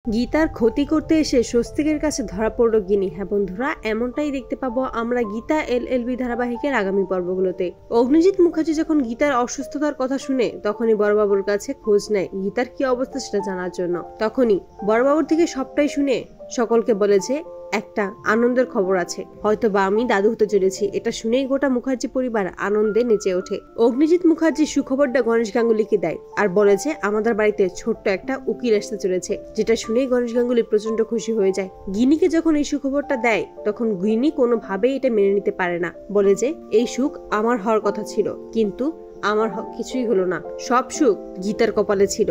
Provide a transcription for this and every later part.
গীতার ক্ষতি করতে এসে স্বস্তিকের কাছে ধরা পড়ল গিনি। হ্যাঁ বন্ধুরা, এমনটাই দেখতে পাবো আমরা গীতা এলএলবি ধারাবাহিকের আগামী পর্বগুলোতে। অগ্নিজিৎ মুখার্জি যখন গীতার অসুস্থতার কথা শুনে তখনই বড়বাবুর কাছে খোঁজ নেয় গীতার কি অবস্থা সেটা জানার জন্য। তখনই বড়বাবুর থেকে সবটাই শুনে সকলকে বলে যে একটা আনন্দের খবর আছে, হয়তো বা আমি দাদু হতে চলেছি। এটা শুনেই গোটা মুখার্জি পরিবার আনন্দে নেচে ওঠে। অগ্নিজিৎ মুখার্জি সুখবরটা গণেশ গাঙ্গুলিকে দেয় আর বলে যে আমাদের বাড়িতে ছোট্ট একটা উকিল আসতে চলেছে, যেটা শুনেই গণেশ গাঙ্গুলি প্রচন্ড খুশি হয়ে যায়। গিনিকে যখন এই সুখবরটা দেয় তখন গিনি কোনোভাবেই এটা মেনে নিতে পারে না, বলে যে এই সুখ আমার হওয়ার কথা ছিল, কিন্তু আমার কিছুই হলো না, সব সুখ গীতার কপালে ছিল।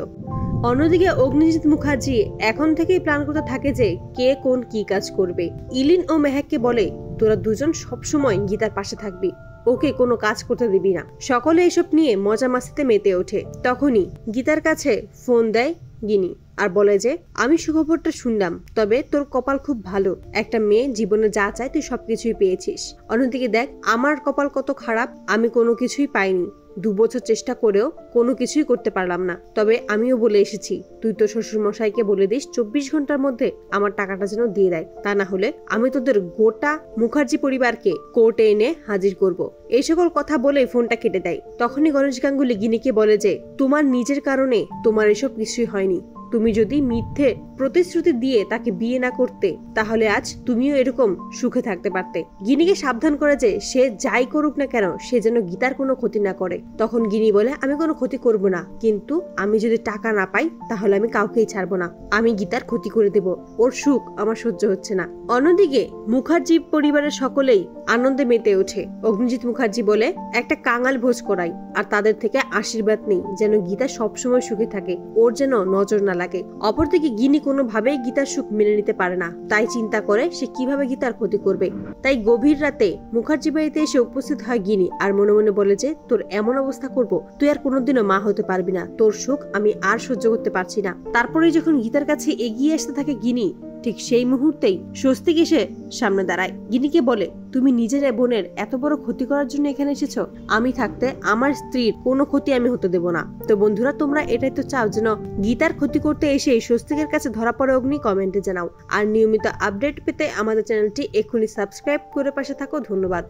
অন্যদিকে অগ্নিজিৎ মুখার্জি এখন থেকেই প্ল্যান করতে থাকে যে কে কোন কি কাজ করবে। ইলিন ও মেহেককে বলে তোরা দুজন সবসময় গীতার পাশে থাকবি, ওকে কোনো কাজ করতে দিবি না। সকলে এসব নিয়ে মজা মাস্তিতে মেতে ওঠে। তখনই গীতার কাছে ফোন দেয় গিনি আর বলে যে আমি সুখবরটা শুনলাম, তবে তোর কপাল খুব ভালো, একটা মেয়ে জীবনে যা চায় তুই সবকিছুই পেয়েছিস। অন্যদিকে দেখ আমার কপাল কত খারাপ, আমি কোনো কিছুই পাইনি, 2 বছর চেষ্টা করেও কোনো কিছুই করতে পারলাম না। তবে আমিও বলে এসেছি তুই তো শ্বশুর মশাইকে বলে দিস 24 ঘন্টার মধ্যে আমার টাকাটা যেন দিয়ে দেয়, তা না হলে আমি তোদের গোটা মুখার্জি পরিবারকে কোর্টে এনে হাজির করব। এই সকল কথা বলে ফোনটা কেটে দেয়। তখনই গণেশ গাঙ্গুলি গিনিকে বলে যে তোমার নিজের কারণে তোমার এসব কিছুই হয়নি, তুমি যদি মিথ্যে প্রতিশ্রুতি দিয়ে তাকে বিয়ে না করতে তাহলে আজ তুমিও এরকম সুখে থাকতে পারতে। গিনিকে সাবধান করে যে সে যাই করুক না কেন সে যেন গীতার কোনো ক্ষতি না করে। তখন গিনি বলে আমি কোনো ক্ষতি করব না, কিন্তু আমি যদি টাকা না পাই তাহলে আমি কাউকেই ছাড়বো না, আমি গীতার ক্ষতি করে দেব, ওর সুখ আমার সহ্য হচ্ছে না। অন্যদিকে মুখার্জি পরিবারের সকলেই আনন্দে মেতে ওঠে। অগ্নিজিৎ মুখার্জি বলে একটা কাঙাল ভোজ করাই আর তাদের থেকে আশীর্বাদ নেই যেন গীতা সবসময় সুখে থাকে, ওর যেন নজর না লাগে। অপরদিকে গিনি কোনোভাবেই গীতার সুখ মেনে নিতে পারে না, তাই চিন্তা করে সে কিভাবে গীতার ক্ষতি করবে। তাই গভীর রাতে মুখার্জি বাড়িতে এসে উপস্থিত হয় গিনি আর মনে মনে বলে যে তোর এমন অবস্থা করব তুই আর কোনোদিনও মা হতে পারবি না, তোর সুখ আমি আর সহ্য করতে পারছি না। তারপরে যখন গীতার কাছে এগিয়ে আসতে থাকে গিনি, ঠিক সেই মুহূর্তেই স্বস্তিক এসে সামনে দাঁড়ায়। গিনিকে বলে তুমি নিজের বোনের এত বড় ক্ষতি করার জন্য এখানে এসেছো, আমি থাকতে আমার স্ত্রীর কোনো ক্ষতি আমি হতে দেব না। তো বন্ধুরা, তোমরা এটাই তো চাও যেন গীতার ক্ষতি করতে এসে স্বস্তিকের কাছে ধরা পড়ে অগ্নি? কমেন্টে জানাও। আর নিয়মিত আপডেট পেতে আমাদের চ্যানেলটি এক্ষুনি সাবস্ক্রাইব করে পাশে থাকো। ধন্যবাদ।